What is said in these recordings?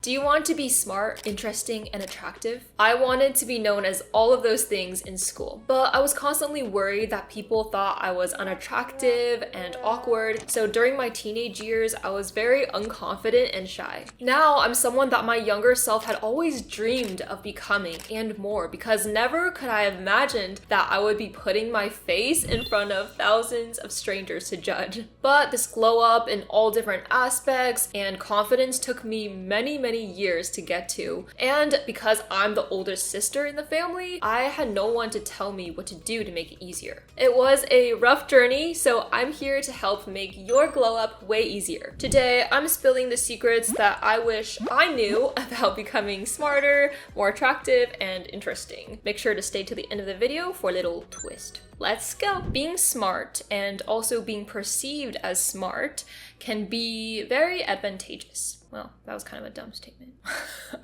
Do you want to be smart, interesting, and attractive? I wanted to be known as all of those things in school, but I was constantly worried that people thought I was unattractive and awkward, so during my teenage years, I was very unconfident and shy. Now, I'm someone that my younger self had always dreamed of becoming and more, because never could I have imagined that I would be putting my face in front of thousands of strangers to judge. But this glow up in all different aspects and confidence took me many years to get to. And because I'm the oldest sister in the family, I had no one to tell me what to do to make it easier. It was a rough journey, so I'm here to help make your glow up way easier. Today, I'm spilling the secrets that I wish I knew about becoming smarter, more attractive, and interesting. Make sure to stay to the end of the video for a little twist. Let's go! Being smart and also being perceived as smart can be very advantageous. Well, that was kind of a dumb statement.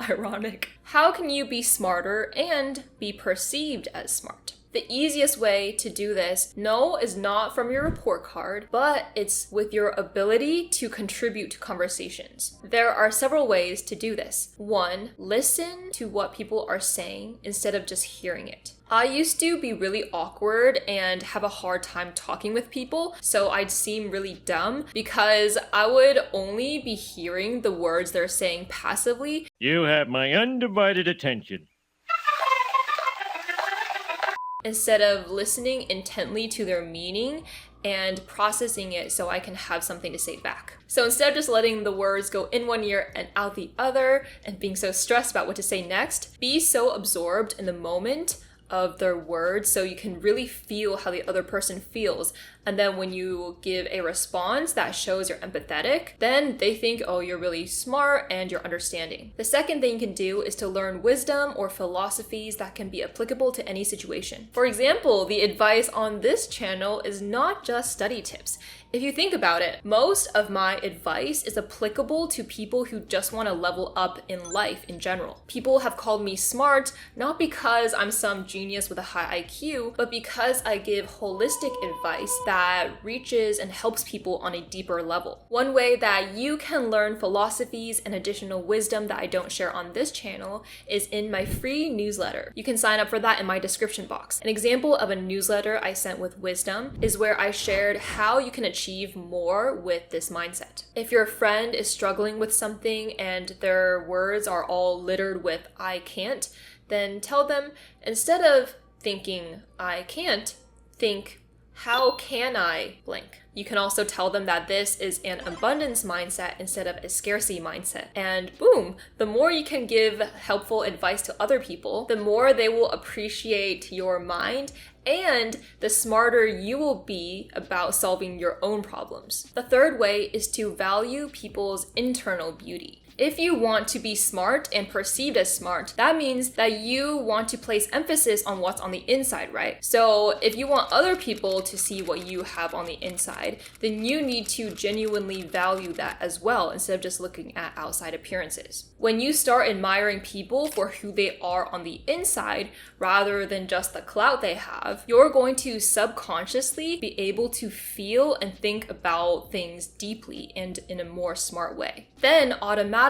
Ironic. How can you be smarter and be perceived as smart? The easiest way to do this, no, is not from your report card, but it's with your ability to contribute to conversations. There are several ways to do this. 1, listen to what people are saying instead of just hearing it. I used to be really awkward and have a hard time talking with people, so I'd seem really dumb because I would only be hearing the words they're saying passively. You have my undivided attention. Instead of listening intently to their meaning and processing it so I can have something to say back. So instead of just letting the words go in one ear and out the other and being so stressed about what to say next, be so absorbed in the moment of their words so you can really feel how the other person feels. And then when you give a response that shows you're empathetic, then they think, oh, you're really smart and you're understanding. The second thing you can do is to learn wisdom or philosophies that can be applicable to any situation. For example, the advice on this channel is not just study tips. If you think about it, most of my advice is applicable to people who just want to level up in life in general. People have called me smart, not because I'm some genius with a high IQ, but because I give holistic advice that reaches and helps people on a deeper level. One way that you can learn philosophies and additional wisdom that I don't share on this channel is in my free newsletter. You can sign up for that in my description box. An example of a newsletter I sent with wisdom is where I shared how you can achieve more with this mindset. If your friend is struggling with something and their words are all littered with I can't, then tell them, instead of thinking I can't, think how can I blank. You can also tell them that this is an abundance mindset instead of a scarcity mindset. And boom, the more you can give helpful advice to other people, the more they will appreciate your mind and the smarter you will be about solving your own problems. The third way is to value people's internal beauty. If you want to be smart and perceived as smart, that means that you want to place emphasis on what's on the inside, right? So if you want other people to see what you have on the inside, then you need to genuinely value that as well instead of just looking at outside appearances. When you start admiring people for who they are on the inside rather than just the clout they have, you're going to subconsciously be able to feel and think about things deeply and in a more smart way. Then automatically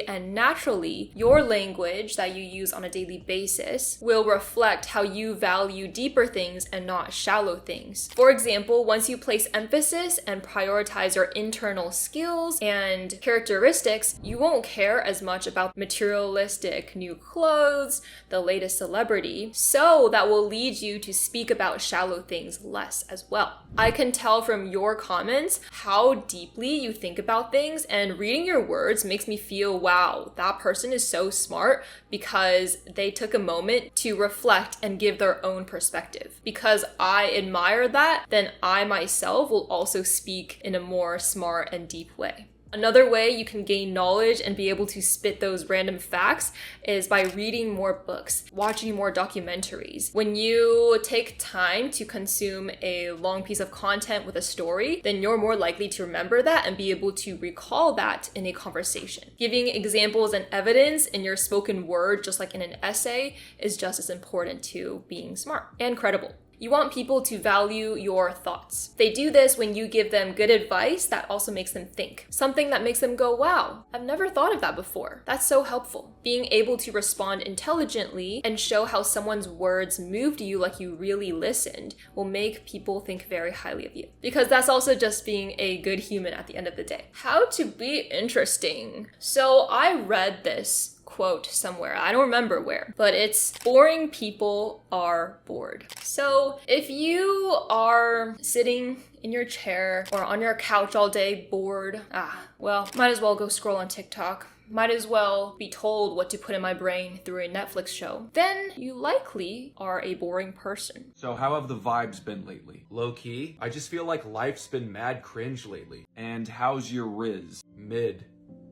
and naturally, your language that you use on a daily basis will reflect how you value deeper things and not shallow things. For example, once you place emphasis and prioritize your internal skills and characteristics, you won't care as much about materialistic new clothes, the latest celebrity, so that will lead you to speak about shallow things less as well. I can tell from your comments how deeply you think about things, and reading your words makes me feel, wow, that person is so smart because they took a moment to reflect and give their own perspective. Because I admire that, then I myself will also speak in a more smart and deep way. Another way you can gain knowledge and be able to spit those random facts is by reading more books, watching more documentaries. When you take time to consume a long piece of content with a story, then you're more likely to remember that and be able to recall that in a conversation. Giving examples and evidence in your spoken word, just like in an essay, is just as important to being smart and credible. You want people to value your thoughts. They do this when you give them good advice that also makes them think. Something that makes them go, wow, I've never thought of that before. That's so helpful. Being able to respond intelligently and show how someone's words moved you like you really listened will make people think very highly of you. Because that's also just being a good human at the end of the day. How to be interesting. So I read this quote somewhere, I don't remember where, but it's boring people are bored. So if you are sitting in your chair or on your couch all day bored, well, might as well go scroll on TikTok. Might as well be told what to put in my brain through a Netflix show. Then you likely are a boring person. So how have the vibes been lately? Low key? I just feel like life's been mad cringe lately. And how's your riz? Mid.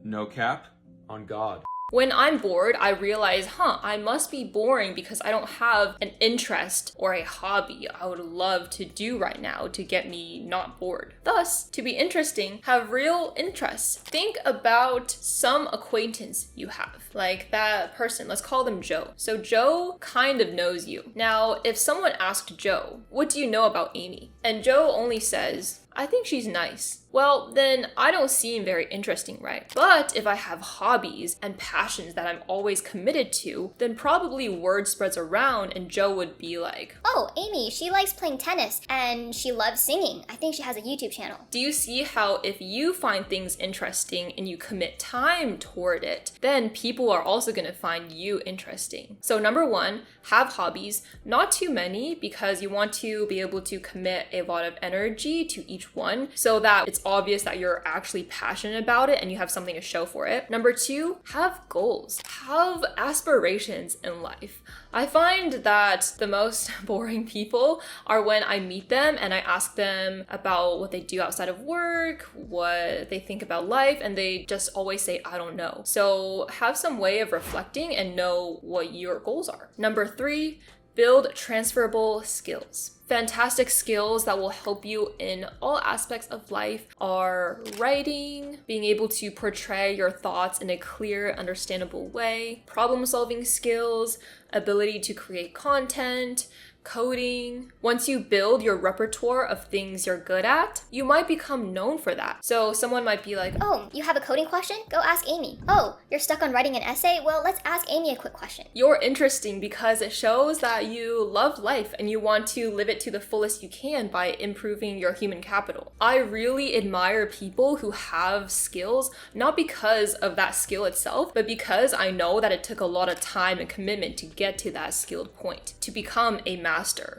No cap? On God. When I'm bored, I realize, I must be boring because I don't have an interest or a hobby I would love to do right now to get me not bored. Thus, to be interesting, have real interests. Think about some acquaintance you have, like that person, let's call them Joe. So Joe kind of knows you. Now, if someone asked Joe, what do you know about Amy? And Joe only says, I think she's nice. Well, then I don't seem very interesting, right? But if I have hobbies and passions that I'm always committed to, then probably word spreads around and Joe would be like, oh, Amy, she likes playing tennis and she loves singing. I think she has a YouTube channel. Do you see how if you find things interesting and you commit time toward it, then people are also going to find you interesting. So number one, have hobbies, not too many because you want to be able to commit a lot of energy to each one so that it's obvious that you're actually passionate about it and you have something to show for it. Number two, have goals, have aspirations in life. I find that the most boring people are when I meet them and I ask them about what they do outside of work, what they think about life, and they just always say, I don't know. So have some way of reflecting and know what your goals are. Number three, build transferable skills. Fantastic skills that will help you in all aspects of life are writing, being able to portray your thoughts in a clear, understandable way, problem-solving skills, ability to create content, coding. Once you build your repertoire of things you're good at, you might become known for that. So someone might be like, oh, you have a coding question? Go ask Amy. Oh, you're stuck on writing an essay? Well, let's ask Amy a quick question. You're interesting because it shows that you love life and you want to live it to the fullest you can by improving your human capital. I really admire people who have skills, not because of that skill itself, but because I know that it took a lot of time and commitment to get to that skilled point, to become a master.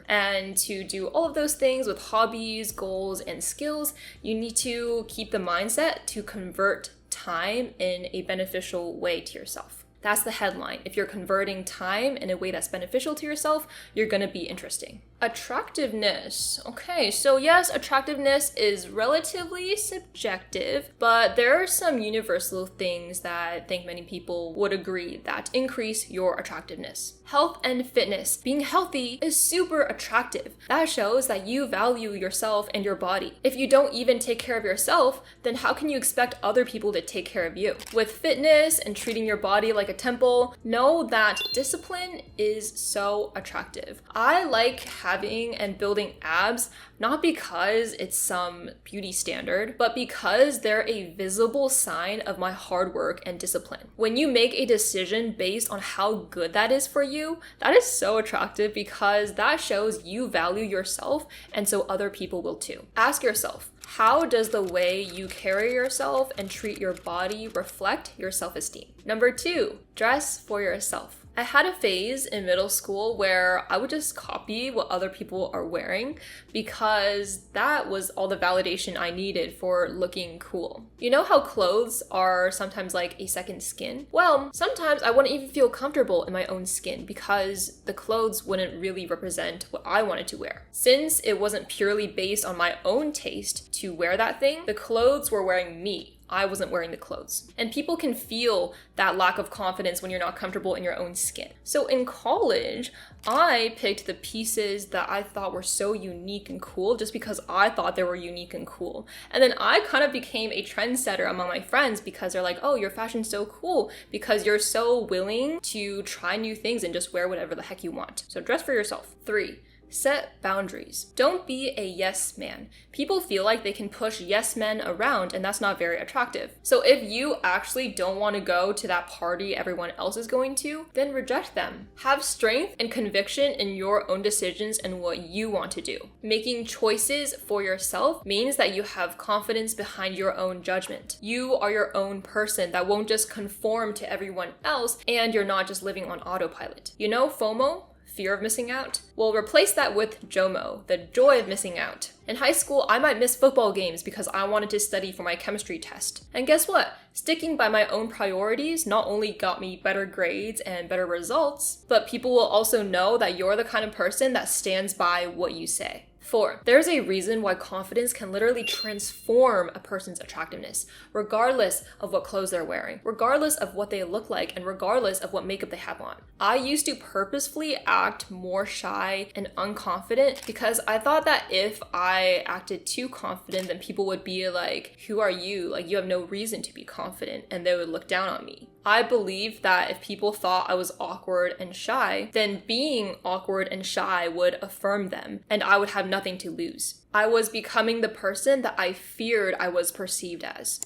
And to do all of those things with hobbies, goals, and skills, you need to keep the mindset to convert time in a beneficial way to yourself. That's the headline. If you're converting time in a way that's beneficial to yourself, you're gonna be interesting. Attractiveness. Okay, so yes, attractiveness is relatively subjective, but there are some universal things that I think many people would agree that increase your attractiveness. Health and fitness. Being healthy is super attractive. That shows that you value yourself and your body. If you don't even take care of yourself, then how can you expect other people to take care of you? With fitness and treating your body like a temple, know that discipline is so attractive. I like having and building abs not because it's some beauty standard, but because they're a visible sign of my hard work and discipline. When you make a decision based on how good that is for you, that is so attractive because that shows you value yourself, and so other people will too. Ask yourself, how does the way you carry yourself and treat your body reflect your self-esteem? Number two, dress for yourself. I had a phase in middle school where I would just copy what other people are wearing because that was all the validation I needed for looking cool. You know how clothes are sometimes like a second skin? Well, sometimes I wouldn't even feel comfortable in my own skin because the clothes wouldn't really represent what I wanted to wear. Since it wasn't purely based on my own taste to wear that thing, the clothes were wearing me. I wasn't wearing the clothes. And people can feel that lack of confidence when you're not comfortable in your own skin. So in college, I picked the pieces that I thought were so unique and cool just because I thought they were unique and cool. And then I kind of became a trendsetter among my friends because they're like, oh, your fashion's so cool because you're so willing to try new things and just wear whatever the heck you want. So dress for yourself. 3, Set boundaries. Don't be a yes man. People feel like they can push yes men around, and that's not very attractive. So if you actually don't want to go to that party everyone else is going to, then reject them. Have strength and conviction in your own decisions and what you want to do. Making choices for yourself means that you have confidence behind your own judgment. You are your own person that won't just conform to everyone else, and you're not just living on autopilot. You know FOMO? Fear of missing out? Well, replace that with JOMO, the joy of missing out. In high school, I might miss football games because I wanted to study for my chemistry test. And guess what? Sticking by my own priorities not only got me better grades and better results, but people will also know that you're the kind of person that stands by what you say. 4. There's a reason why confidence can literally transform a person's attractiveness, regardless of what clothes they're wearing, regardless of what they look like, and regardless of what makeup they have on. I used to purposefully act more shy and unconfident because I thought that if I acted too confident, then people would be like, who are you? Like, you have no reason to be confident, and they would look down on me. I believed that if people thought I was awkward and shy, then being awkward and shy would affirm them, and I would have nothing to lose. I was becoming the person that I feared I was perceived as.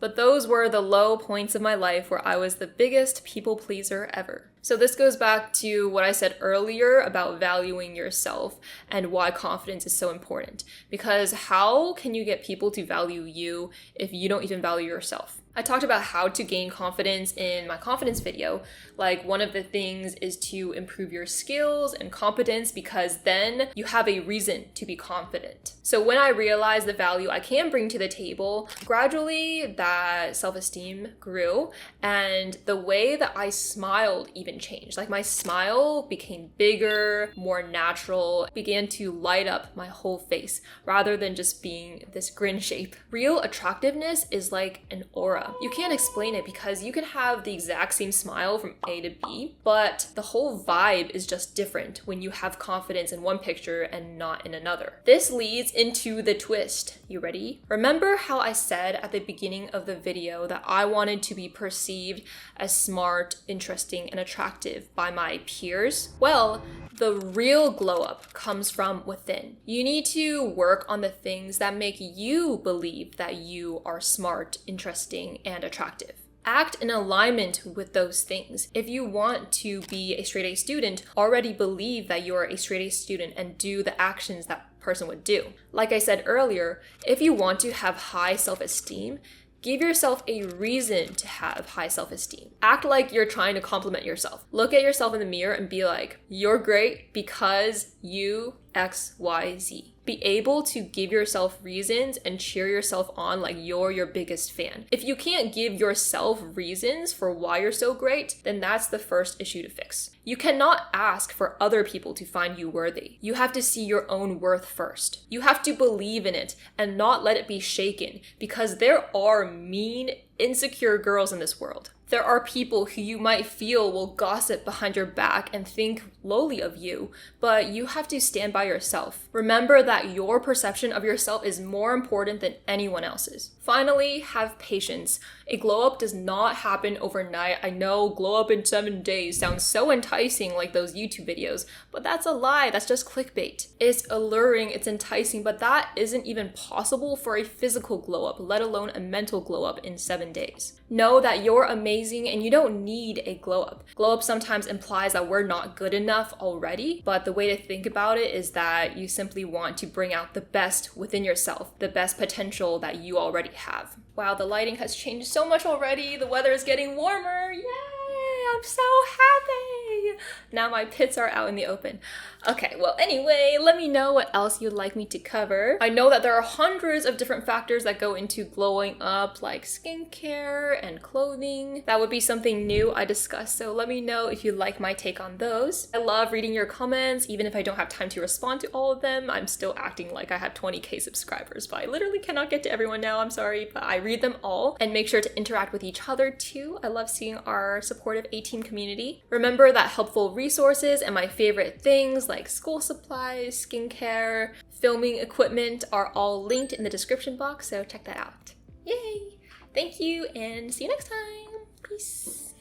But those were the low points of my life where I was the biggest people pleaser ever. So this goes back to what I said earlier about valuing yourself and why confidence is so important. Because how can you get people to value you if you don't even value yourself? I talked about how to gain confidence in my confidence video. Like, one of the things is to improve your skills and competence because then you have a reason to be confident. So when I realized the value I can bring to the table, gradually that self-esteem grew and the way that I smiled even changed. Like, my smile became bigger, more natural, began to light up my whole face rather than just being this grin shape. Real attractiveness is like an aura. You can't explain it because you can have the exact same smile from A to B, but the whole vibe is just different when you have confidence in one picture and not in another. This leads into the twist. You ready? Remember how I said at the beginning of the video that I wanted to be perceived as smart, interesting, and attractive by my peers? Well, the real glow up comes from within. You need to work on the things that make you believe that you are smart, interesting, and attractive. Act in alignment with those things. If you want to be a straight A student, already believe that you're a straight A student and do the actions that person would do. Like I said earlier, if you want to have high self-esteem, give yourself a reason to have high self-esteem. Act like you're trying to compliment yourself. Look at yourself in the mirror and be like, you're great because you X, Y, Z. Be able to give yourself reasons and cheer yourself on like you're your biggest fan. If you can't give yourself reasons for why you're so great, then that's the first issue to fix. You cannot ask for other people to find you worthy. You have to see your own worth first. You have to believe in it and not let it be shaken because there are mean, insecure girls in this world. There are people who you might feel will gossip behind your back and think lowly of you, but you have to stand by yourself. Remember that your perception of yourself is more important than anyone else's. Finally, have patience. A glow up does not happen overnight. I know glow up in 7 days sounds so enticing like those YouTube videos, but that's a lie. That's just clickbait. It's alluring, it's enticing, but that isn't even possible for a physical glow up, let alone a mental glow up in 7 days. Know that you're amazing and you don't need a glow up. Glow up sometimes implies that we're not good enough already, but the way to think about it is that you simply want to bring out the best within yourself, the best potential that you already have. Wow, the lighting has changed so much already. The weather is getting warmer. Yay! I'm so happy. Now my pits are out in the open. Okay, well, anyway, let me know what else you'd like me to cover. I know that there are hundreds of different factors that go into glowing up, like skincare and clothing. That would be something new I discussed, so let me know if you like my take on those. I love reading your comments, even if I don't have time to respond to all of them. I'm still acting like I have 20K subscribers, but I literally cannot get to everyone now, I'm sorry, but I read them all and make sure to interact with each other too. I love seeing our supportive A-Team community. Remember that helpful resources and my favorite things like school supplies, skincare, filming equipment are all linked in the description box, so check that out. Yay! Thank you and see you next time. Peace.